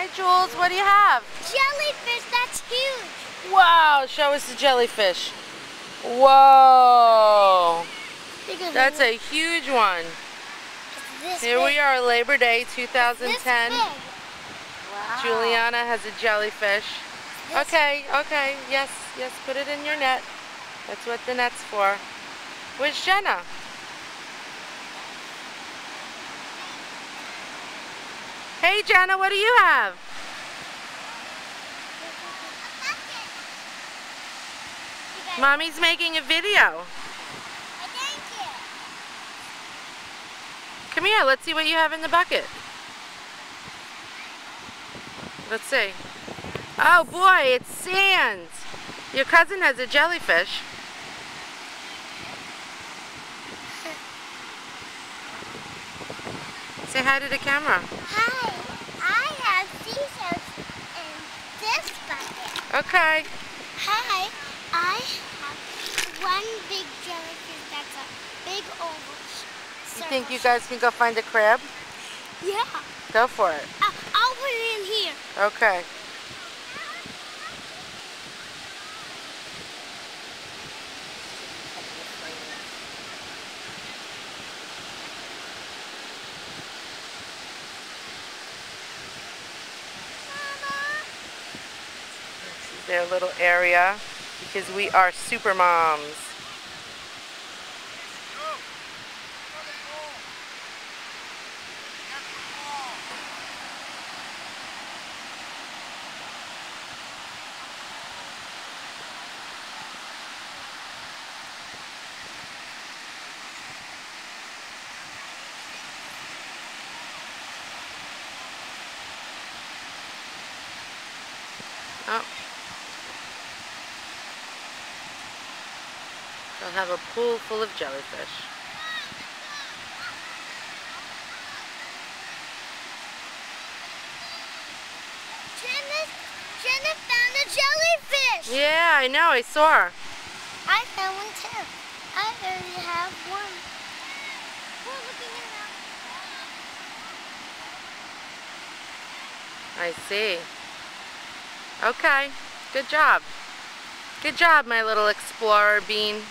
Hi, Jules. What do you have? Jellyfish, that's huge. Wow, show us the jellyfish. Whoa. That's a huge one. Here we are, Labor Day 2010. Wow. Juliana has a jellyfish. Okay, yes, put it in your net. That's what the net's for. Where's Jenna? Hey Jenna, what do you have? Mommy's making a video. Come here, let's see what you have in the bucket. Let's see. Oh boy, it's sand. Your cousin has a jellyfish. Say hi to the camera. Hi, I have seashells in this bucket. Okay. Hi, I have one big jellyfish that's a big oval circle. You think you guys can go find a crab? Yeah. Go for it. I'll put it in here. Okay. This is their little area because we are super moms. Oh. They'll have a pool full of jellyfish. Jenna found a jellyfish. Yeah, I know, I saw her. I found one too. I already have one. We're looking at I see. Okay, good job. Good job, my little explorer bean.